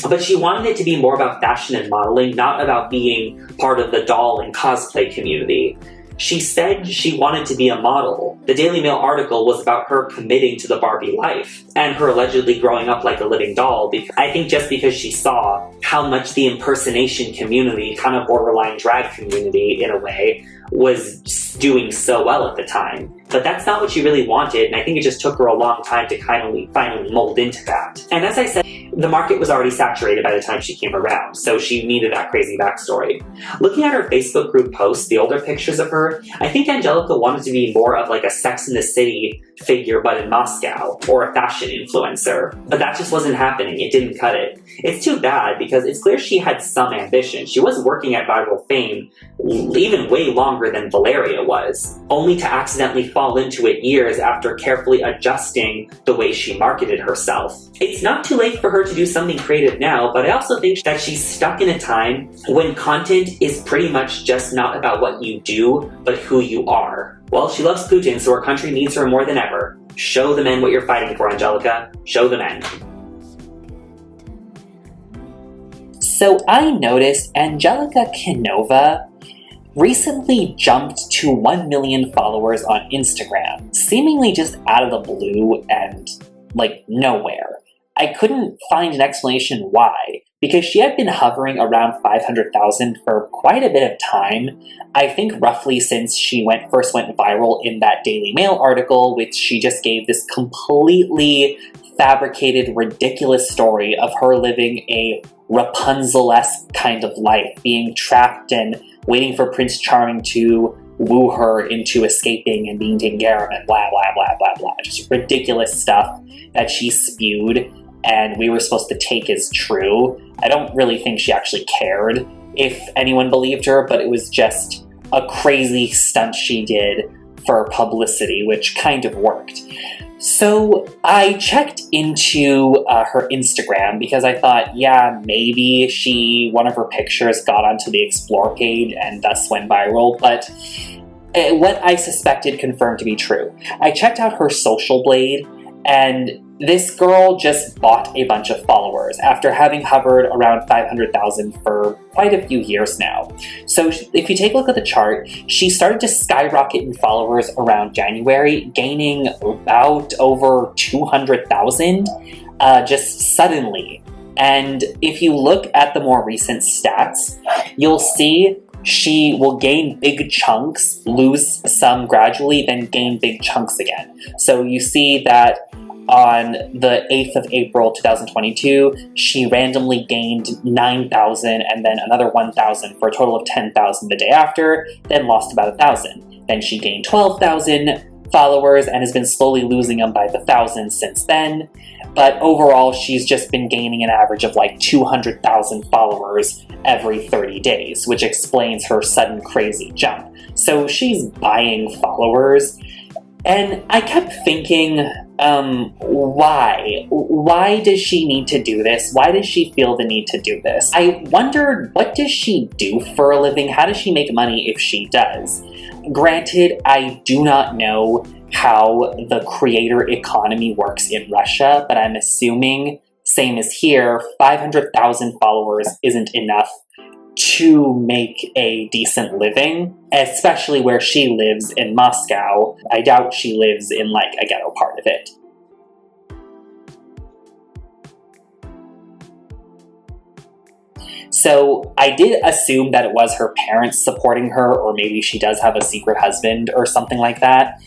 but she wanted it to be more about fashion and modeling, not about being part of the doll and cosplay community. She said she wanted to be a model. The Daily Mail article was about her committing to the Barbie life and her allegedly growing up like a living doll. I think just because she saw how much the impersonation community, kind of borderline drag community in a way, was doing so well at the time. But that's not what she really wanted, and I think it just took her a long time to finally mold into that. And as I said, the market was already saturated by the time she came around, so she needed that crazy backstory. Looking at her Facebook group posts, the older pictures of her, I think Angelica wanted to be more of like a Sex in the City figure but in Moscow, or a fashion influencer. But that just wasn't happening, it didn't cut it. It's too bad because it's clear she had some ambition. She was working at viral fame even way longer than Valeria was, only to accidentally fall into it years after carefully adjusting the way she marketed herself. It's not too late for her to do something creative now, but I also think that she's stuck in a time when content is pretty much just not about what you do, but who you are. Well, she loves Putin, so her country needs her more than ever. Show the men what you're fighting for, Angelica. Show the men. So I noticed Angelica Kenova recently jumped to 1 million followers on Instagram, seemingly just out of the blue and, nowhere. I couldn't find an explanation why, because she had been hovering around 500,000 for quite a bit of time. I think roughly since she first went viral in that Daily Mail article, which she just gave this completely fabricated, ridiculous story of her living a Rapunzel-esque kind of life, being trapped and waiting for Prince Charming to woo her into escaping and being taken care of and blah, blah, blah, blah, blah. Just ridiculous stuff that she spewed and we were supposed to take as true. I don't really think she actually cared if anyone believed her, but it was just a crazy stunt she did for publicity, which kind of worked. So I checked into her Instagram because I thought, yeah, maybe one of her pictures got onto the Explore page and thus went viral, but what I suspected confirmed to be true. I checked out her social blade, and this girl just bought a bunch of followers after having hovered around 500,000 for quite a few years now. So if you take a look at the chart, she started to skyrocket in followers around January, gaining about over 200,000 just suddenly. And if you look at the more recent stats, you'll see she will gain big chunks, lose some gradually, then gain big chunks again. So you see that on the 8th of April 2022, she randomly gained 9,000 and then another 1,000 for a total of 10,000 the day after, then lost about 1,000. Then she gained 12,000 followers and has been slowly losing them by the thousands since then. But overall, she's just been gaining an average of like 200,000 followers every 30 days, which explains her sudden crazy jump. So she's buying followers. And I kept thinking, why? Why does she need to do this? Why does she feel the need to do this? I wondered, what does she do for a living? How does she make money if she does? Granted, I do not know how the creator economy works in Russia, but I'm assuming, same as here, 500,000 followers isn't enough to make a decent living, especially where she lives in Moscow. I doubt she lives in like a ghetto part of it. So I did assume that it was her parents supporting her, or maybe she does have a secret husband or something like that.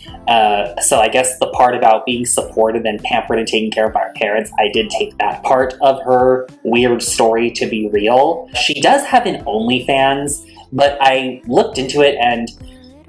So I guess the part about being supported and pampered and taken care of by her parents, I did take that part of her weird story to be real. She does have an OnlyFans, but I looked into it, and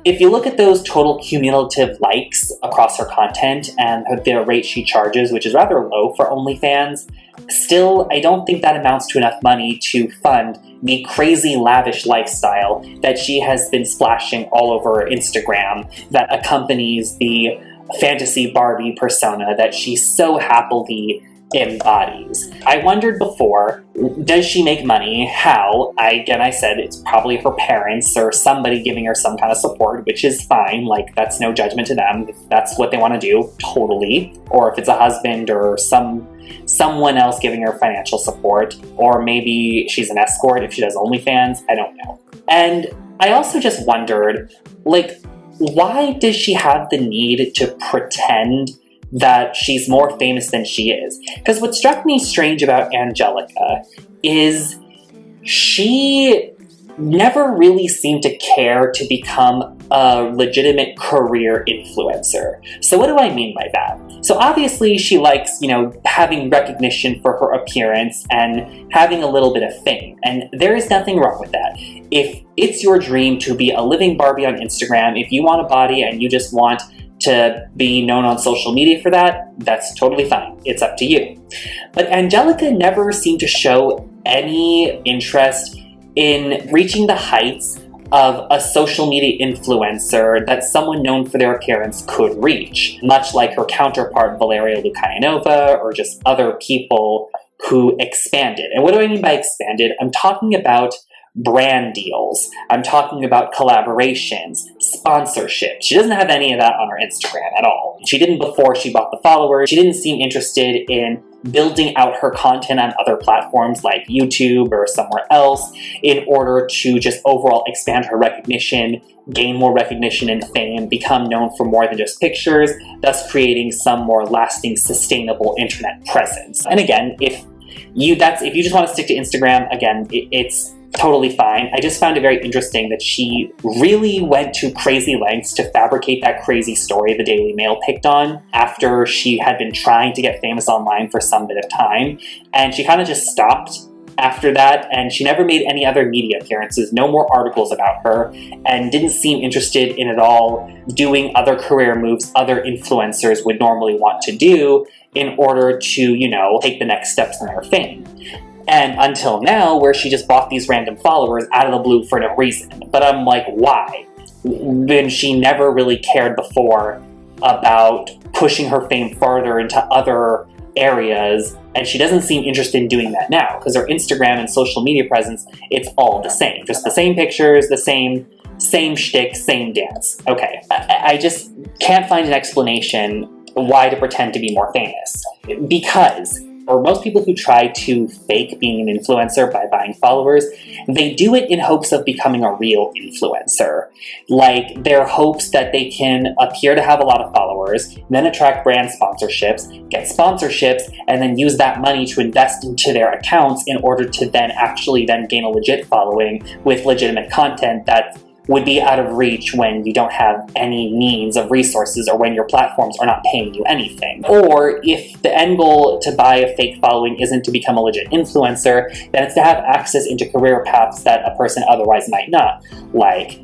if you look at those total cumulative likes across her content and the rate she charges, which is rather low for OnlyFans, still, I don't think that amounts to enough money to fund the crazy lavish lifestyle that she has been splashing all over Instagram that accompanies the fantasy Barbie persona that she so happily embodies. I wondered before, does she make money? How? I said it's probably her parents or somebody giving her some kind of support, which is fine. Like, that's no judgment to them. If that's what they want to do, totally. Or if it's a husband or someone else giving her financial support, or maybe she's an escort if she does OnlyFans, I don't know. And I also just wondered, like, why does she have the need to pretend that she's more famous than she is? Because what struck me strange about Angelica is she never really seemed to care to become a legitimate career influencer. So what do I mean by that? So obviously she likes, having recognition for her appearance and having a little bit of fame. And there is nothing wrong with that. If it's your dream to be a living Barbie on Instagram, if you want a body and you just want to be known on social media for that, that's totally fine. It's up to you. But Angelica never seemed to show any interest in reaching the heights of a social media influencer that someone known for their appearance could reach, much like her counterpart Valeria Lukianova or just other people who expanded. And what do I mean by expanded? I'm talking about brand deals. I'm talking about collaborations, sponsorships. She doesn't have any of that on her Instagram at all. She didn't before she bought the followers. She didn't seem interested in building out her content on other platforms like YouTube or somewhere else in order to just overall expand her recognition, gain more recognition and fame, become known for more than just pictures, thus creating some more lasting, sustainable internet presence. And again, if you just want to stick to Instagram, again, it's totally fine. I just found it very interesting that she really went to crazy lengths to fabricate that crazy story the Daily Mail picked on after she had been trying to get famous online for some bit of time, and she kind of just stopped after that, and she never made any other media appearances, no more articles about her, and didn't seem interested in at all doing other career moves other influencers would normally want to do in order to, you know, take the next steps in their fame. And until now, where she just bought these random followers out of the blue for no reason. But I'm like, why? When she never really cared before about pushing her fame further into other areas, and she doesn't seem interested in doing that now, because her Instagram and social media presence, it's all the same. Just the same pictures, the same shtick, same dance. Okay, I just can't find an explanation why to pretend to be more famous. Because for most people who try to fake being an influencer by buying followers, they do it in hopes of becoming a real influencer. Like, their hopes that they can appear to have a lot of followers, then attract brand sponsorships, get sponsorships, and then use that money to invest into their accounts in order to then actually then gain a legit following with legitimate content that would be out of reach when you don't have any means of resources or when your platforms are not paying you anything. Or if the end goal to buy a fake following isn't to become a legit influencer, then it's to have access into career paths that a person otherwise might not. Like,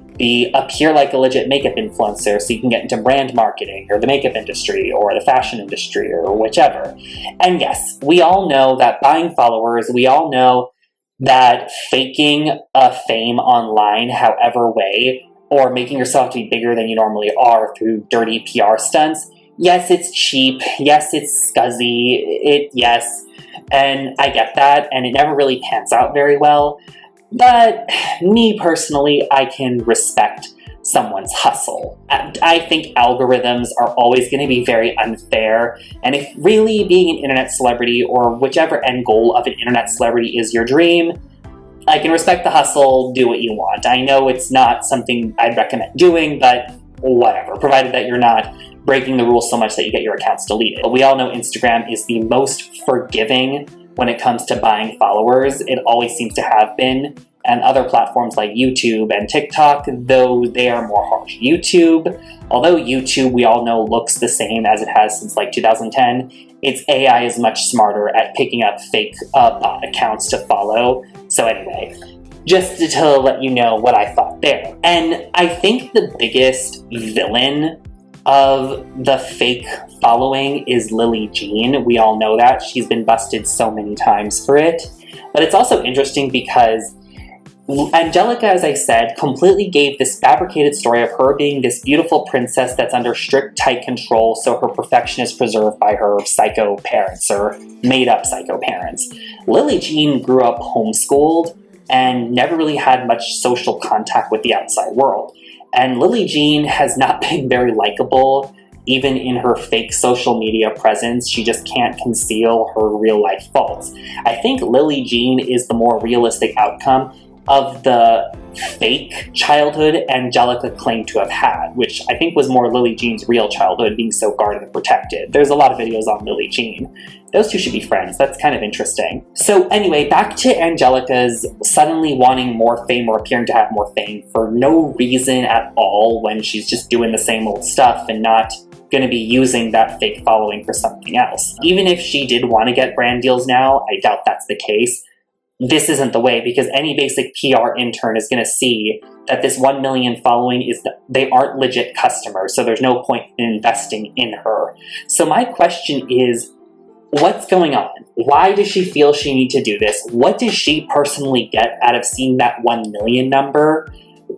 appear like a legit makeup influencer so you can get into brand marketing or the makeup industry or the fashion industry or whichever. And yes, we all know that buying followers, we all know that faking a fame online however way, or making yourself to be bigger than you normally are through dirty PR stunts, yes, it's cheap, yes, it's scuzzy, yes, and I get that, and it never really pans out very well, but me personally, I can respect someone's hustle. I think algorithms are always going to be very unfair, and if really being an internet celebrity or whichever end goal of an internet celebrity is your dream, I can respect the hustle, do what you want. I know it's not something I'd recommend doing, but whatever, provided that you're not breaking the rules so much that you get your accounts deleted. But we all know Instagram is the most forgiving when it comes to buying followers. It always seems to have been. And other platforms like YouTube and TikTok, though they are more harsh. Although YouTube, we all know, looks the same as it has since like 2010, its AI is much smarter at picking up fake bot accounts to follow. So anyway, just to let you know what I thought there. And I think the biggest villain of the fake following is Lily Jean. We all know that. She's been busted so many times for it. But it's also interesting because Angelica, as I said, completely gave this fabricated story of her being this beautiful princess that's under strict, tight control, so her perfection is preserved by her psycho parents, or made-up psycho parents. Lily Jean grew up homeschooled and never really had much social contact with the outside world. And Lily Jean has not been very likable, even in her fake social media presence. She just can't conceal her real-life faults. I think Lily Jean is the more realistic outcome of the fake childhood Angelica claimed to have had, which I think was more Lily Jean's real childhood, being so guarded and protected. There's a lot of videos on Lily Jean. Those two should be friends. That's kind of interesting. So anyway, back to Angelica's suddenly wanting more fame or appearing to have more fame for no reason at all when she's just doing the same old stuff and not going to be using that fake following for something else. Even if she did want to get brand deals now, I doubt that's the case. This isn't the way, because any basic PR intern is going to see that this 1 million following they aren't legit customers, so there's no point in investing in her. So my question is, what's going on? Why does she feel she needs to do this? What does she personally get out of seeing that 1 million number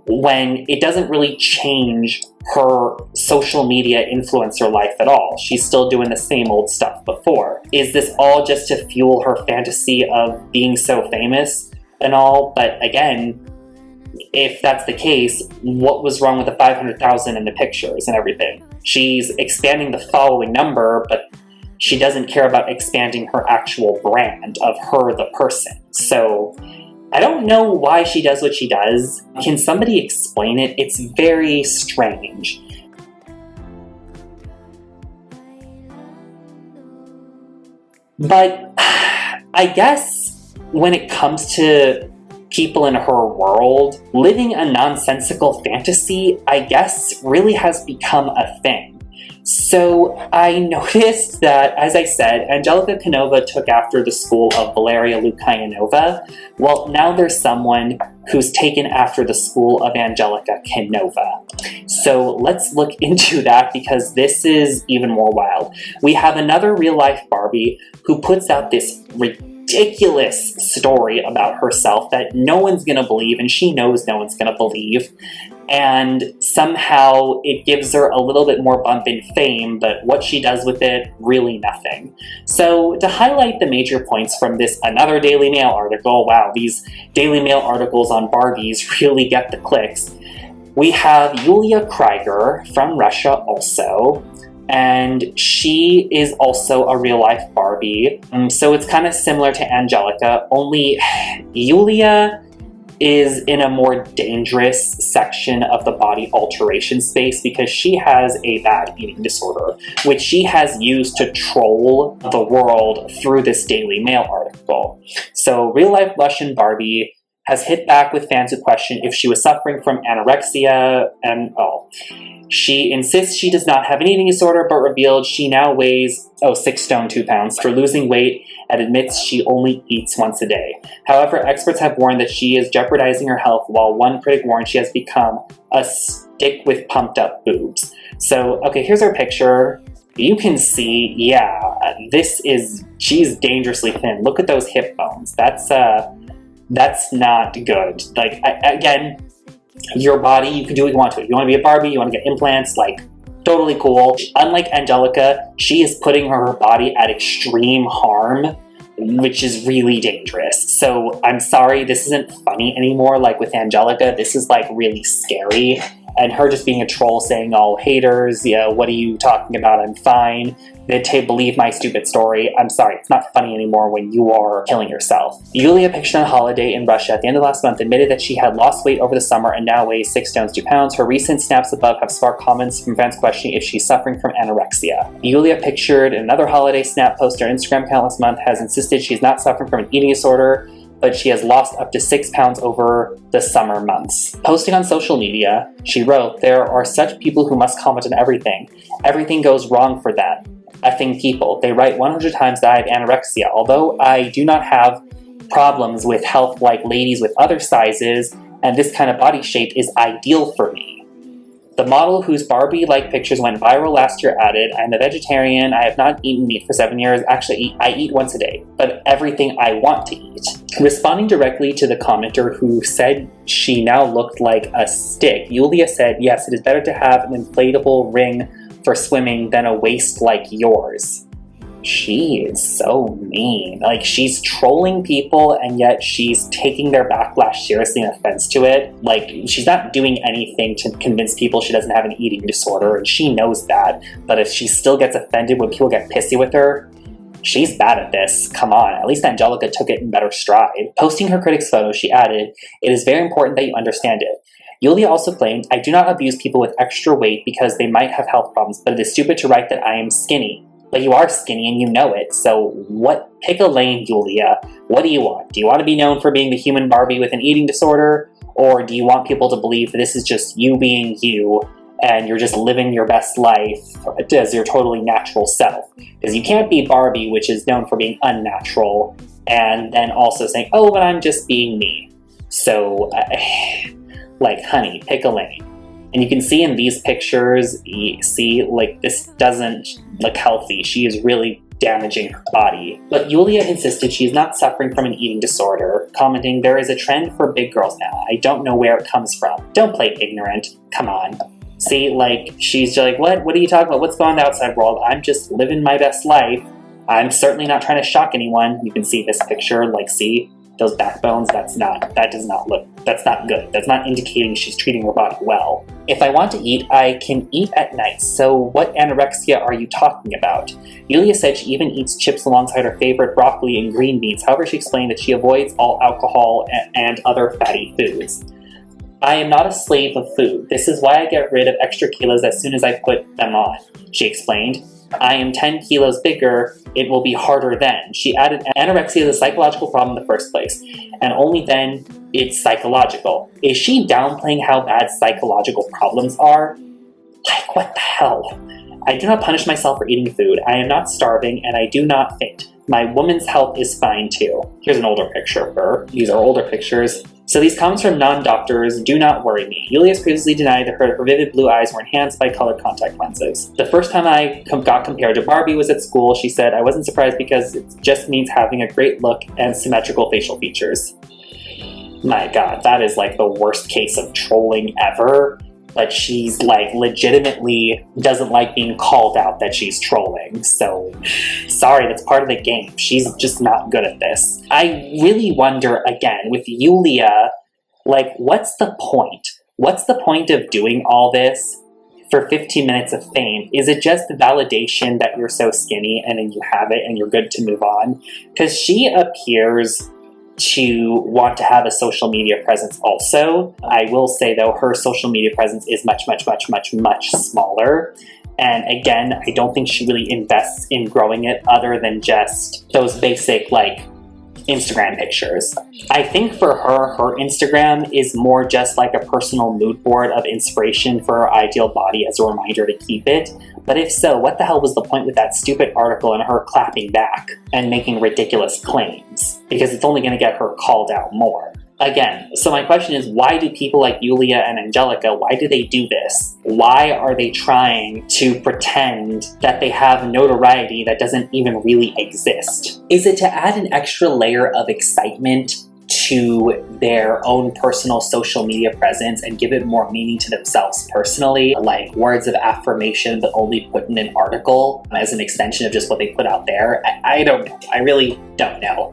when it doesn't really change her social media influencer life at all? She's still doing the same old stuff before. Is this all just to fuel her fantasy of being so famous and all? But again, if that's the case, what was wrong with the 500,000 and the pictures and everything? She's expanding the following number, but she doesn't care about expanding her actual brand of her, the person. So I don't know why she does what she does. Can somebody explain it? It's very strange. But I guess when it comes to people in her world, living a nonsensical fantasy, I guess, really has become a thing. So I noticed that, as I said, Angelica Kenova took after the school of Valeria Lukianova. Well, now there's someone who's taken after the school of Angelica Kenova. So let's look into that because this is even more wild. We have another real-life Barbie who puts out this ridiculous story about herself that no one's gonna believe, and she knows no one's gonna believe. And somehow it gives her a little bit more bump in fame, but what she does with it, really nothing. So to highlight the major points from this another Daily Mail article, wow, these Daily Mail articles on Barbies really get the clicks. We have Yulia Krieger from Russia also, and she is also a real-life Barbie. So it's kind of similar to Angelica, only Yulia is in a more dangerous section of the body alteration space because she has a bad eating disorder, which she has used to troll the world through this Daily Mail article. So real-life Russian Barbie has hit back with fans who question if she was suffering from anorexia and all. She insists she does not have an eating disorder, but revealed she now weighs 6 stone 2 pounds for losing weight and admits she only eats once a day. However, experts have warned that she is jeopardizing her health, while one critic warned she has become a stick with pumped up boobs. So, okay, here's her picture. You can see, yeah, she's dangerously thin. Look at those hip bones. That's not good. Like, again, your body, you can do what you want to it. You want to be a Barbie, you want to get implants, like, totally cool. Unlike Angelica, she is putting her body at extreme harm, which is really dangerous. So I'm sorry, this isn't funny anymore like with Angelica. This is like really scary. And her just being a troll saying, oh, haters, yeah, what are you talking about? I'm fine. They believe my stupid story. I'm sorry, it's not funny anymore when you are killing yourself. Yulia, pictured on holiday in Russia at the end of last month, admitted that she had lost weight over the summer and now weighs 6 stones 2 pounds. Her recent snaps above have sparked comments from fans questioning if she's suffering from anorexia. Yulia, pictured in another holiday snap post on her Instagram account last month, has insisted she's not suffering from an eating disorder, but she has lost up to 6 pounds over the summer months. Posting on social media, she wrote, "There are such people who must comment on everything. Everything goes wrong for them. Effing people. They write 100 times that I have anorexia. Although I do not have problems with health like ladies with other sizes, and this kind of body shape is ideal for me." The model, whose Barbie-like pictures went viral last year, added, "I'm a vegetarian. I have not eaten meat for 7 years. Actually, I eat once a day, but everything I want to eat." Responding directly to the commenter who said she now looked like a stick, Yulia said, "Yes, it is better to have an inflatable ring for swimming than a waist like yours." She is so mean. Like, she's trolling people and yet she's taking their backlash seriously and offense to it. Like, she's not doing anything to convince people she doesn't have an eating disorder, and she knows that. But if she still gets offended when people get pissy with her, she's bad at this. Come on, at least Angelica took it in better stride. Posting her critics' photo, she added, "It is very important that you understand it." Yulia also claimed, "I do not abuse people with extra weight because they might have health problems, but it is stupid to write that I am skinny. But you are skinny and you know it, so what? Pick a lane, Yulia. What do you want? Do you want to be known for being the human Barbie with an eating disorder? Or do you want people to believe that this is just you being you and you're just living your best life as your totally natural self?" Because you can't be Barbie, which is known for being unnatural, and then also saying, "Oh, but I'm just being me." So, like, honey, pick a lane. And you can see in these pictures, like, this doesn't look healthy. She is really damaging her body. But Yulia insisted she is not suffering from an eating disorder, commenting, "There is a trend for big girls now. I don't know where it comes from. Don't play ignorant. Come on." See, like, she's like, what are you talking about? What's going on in the outside world? I'm just living my best life. I'm certainly not trying to shock anyone. You can see this picture, like, see? Those backbones, that's not good. That's not indicating she's treating her body well. "If I want to eat, I can eat at night, so what anorexia are you talking about?" Yulia said she even eats chips alongside her favorite broccoli and green beans. However, she explained that she avoids all alcohol and other fatty foods. "I am not a slave of food. This is why I get rid of extra kilos as soon as I put them on," she explained. I am 10 kilos bigger, it will be harder then. She added anorexia is a psychological problem in the first place, and only then it's psychological. Is she downplaying how bad psychological problems are? Like, what the hell? I do not punish myself for eating food. I am not starving, and I do not faint. My woman's health is fine too. Here's an older picture of her. These are older pictures. So these comments from non-doctors do not worry me. Yulia has previously denied that her vivid blue eyes were enhanced by colored contact lenses. The first time I got compared to Barbie was at school. She said, I wasn't surprised because it just means having a great look and symmetrical facial features. My God, that is like the worst case of trolling ever. But she's like legitimately doesn't like being called out that she's trolling. So sorry, that's part of the game. She's just not good at this. I really wonder, again, with Yulia, like, what's the point? What's the point of doing all this for 15 minutes of fame? Is it just the validation that you're so skinny and then you have it and you're good to move on? Because she appears to want to have a social media presence also. I will say though, her social media presence is much smaller. And again, I don't think she really invests in growing it other than just those basic like Instagram pictures. I think for her, her Instagram is more just like a personal mood board of inspiration for her ideal body as a reminder to keep it. But if so, what the hell was the point with that stupid article and her clapping back and making ridiculous claims? Because it's only going to get her called out more. Again, so my question is, why do people like Yulia and Angelica, why do they do this? Why are they trying to pretend that they have notoriety that doesn't even really exist? Is it to add an extra layer of excitement to their own personal social media presence and give it more meaning to themselves personally, like words of affirmation but only put in an article as an extension of just what they put out there? I don't know. I really don't know.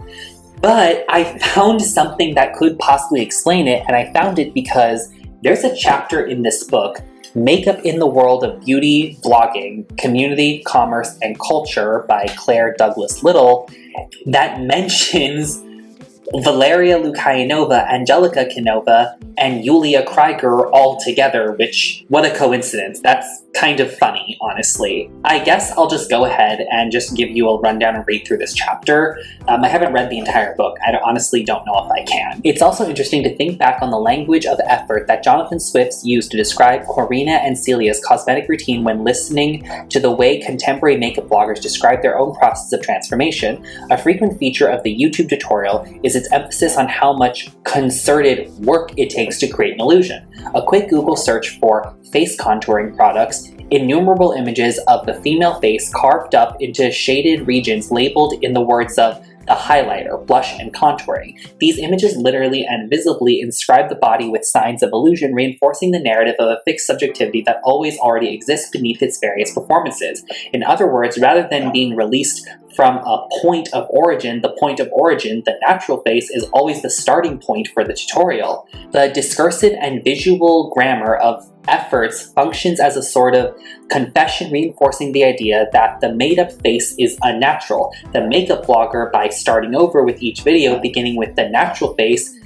But I found something that could possibly explain it, and I found it because there's a chapter in this book, Makeup in the World of Beauty, Vlogging, Community, Commerce, and Culture by Claire Douglas Little, that mentions Valeria Lukianova, Angelica Kenova, and Yulia Krieger all together, which, what a coincidence. That's kind of funny, honestly. I guess I'll just go ahead and just give you a rundown and read through this chapter. I haven't read the entire book. I honestly don't know if I can. It's also interesting to think back on the language of effort that Jonathan Swift used to describe Corina and Celia's cosmetic routine when listening to the way contemporary makeup bloggers describe their own process of transformation. A frequent feature of the YouTube tutorial is its emphasis on how much concerted work it takes to create an illusion. A quick Google search for face contouring products, innumerable images of the female face carved up into shaded regions labeled in the words of the highlighter, blush, and contouring. These images literally and visibly inscribe the body with signs of illusion, reinforcing the narrative of a fixed subjectivity that always already exists beneath its various performances. In other words, rather than being released from a point of origin, the natural face, is always the starting point for the tutorial. The discursive and visual grammar of efforts functions as a sort of confession, reinforcing the idea that the made-up face is unnatural. The makeup blogger, by starting over with each video, beginning with the natural face,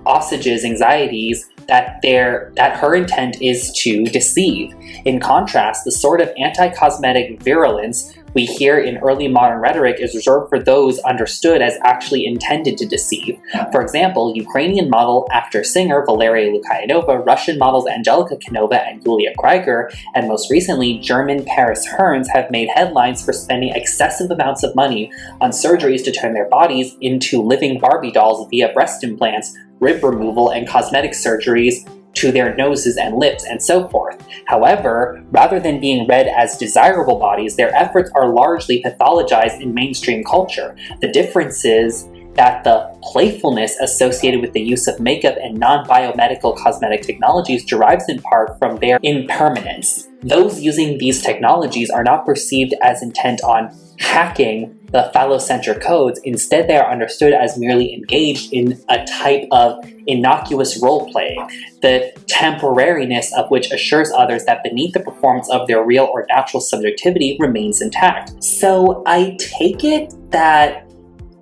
assuages anxieties that her intent is to deceive. In contrast, the sort of anti-cosmetic virulence we hear in early modern rhetoric is reserved for those understood as actually intended to deceive. For example, Ukrainian model, actor, singer Valeria Lukianova, Russian models Angelica Kenova and Yulia Krieger, and most recently German Paris Hearns have made headlines for spending excessive amounts of money on surgeries to turn their bodies into living Barbie dolls via breast implants, rib removal, and cosmetic surgeries to their noses and lips, and so forth. However, rather than being read as desirable bodies, their efforts are largely pathologized in mainstream culture. The difference is that the playfulness associated with the use of makeup and non-biomedical cosmetic technologies derives in part from their impermanence. Those using these technologies are not perceived as intent on hacking the phallocentric codes. Instead, they are understood as merely engaged in a type of innocuous role-playing, the temporariness of which assures others that beneath the performance of their real or natural subjectivity remains intact. So I take it that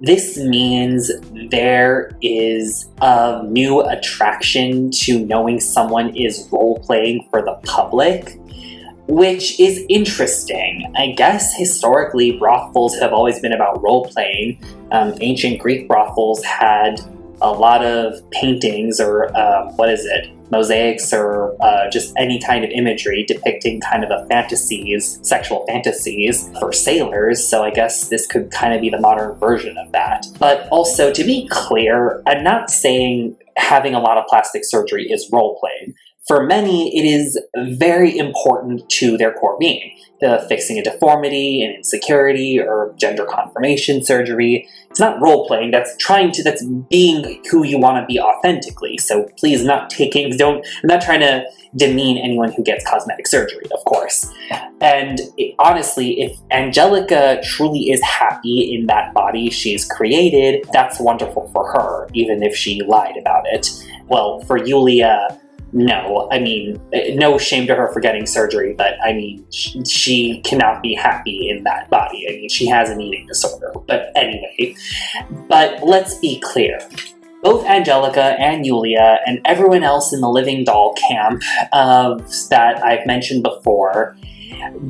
this means there is a new attraction to knowing someone is role-playing for the public. which is interesting. I guess historically brothels have always been about role-playing. Ancient Greek brothels had a lot of paintings or mosaics or just any kind of imagery depicting kind of sexual fantasies for sailors, so I guess this could kind of be the modern version of that. But also, to be clear, I'm not saying having a lot of plastic surgery is role-playing. For many, it is very important to their core being. Fixing a deformity, an insecurity, or gender confirmation surgery. It's not role-playing, that's being who you want to be authentically. So please I'm not trying to demean anyone who gets cosmetic surgery, of course. And honestly, if Angelica truly is happy in that body she's created, that's wonderful for her, even if she lied about it. Well, for Yulia, no. I mean, no shame to her for getting surgery, but I mean, she cannot be happy in that body. I mean, she has an eating disorder. But anyway, let's be clear. Both Angelica and Yulia and everyone else in the Living Doll camp that I've mentioned before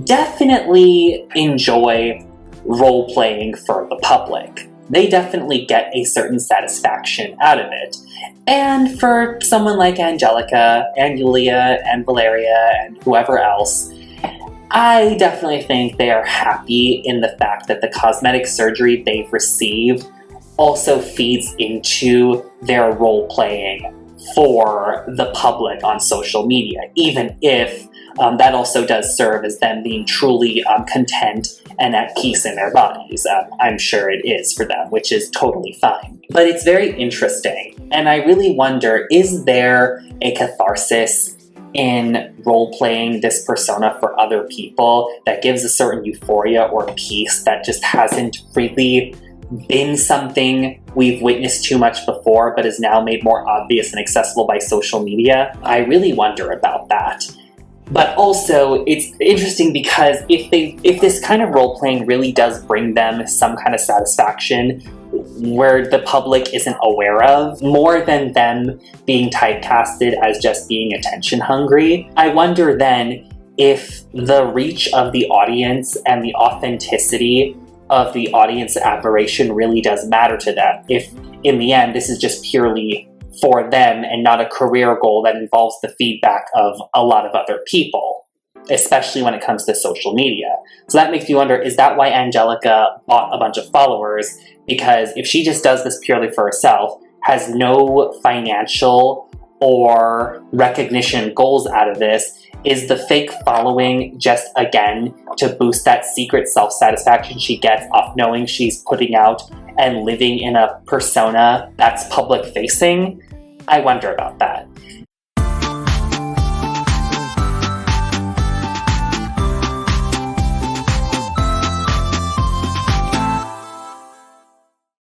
definitely enjoy role-playing for the public. They definitely get a certain satisfaction out of it. And for someone like Angelica and Yulia and Valeria and whoever else, I definitely think they are happy in the fact that the cosmetic surgery they've received also feeds into their role-playing for the public on social media, even if that also does serve as them being truly content and at peace in their bodies. I'm sure it is for them, which is totally fine. But it's very interesting, and I really wonder, is there a catharsis in role-playing this persona for other people that gives a certain euphoria or peace that just hasn't really been something we've witnessed too much before but is now made more obvious and accessible by social media? I really wonder about that. But also, it's interesting because if this kind of role-playing really does bring them some kind of satisfaction where the public isn't aware of, more than them being typecasted as just being attention hungry, I wonder then if the reach of the audience and the authenticity of the audience admiration really does matter to them. If, in the end, this is just purely for them and not a career goal that involves the feedback of a lot of other people, especially when it comes to social media. So that makes me wonder, is that why Angelica bought a bunch of followers? Because if she just does this purely for herself, has no financial or recognition goals out of this, is the fake following just, again, to boost that secret self-satisfaction she gets off knowing she's putting out and living in a persona that's public-facing? I wonder about that.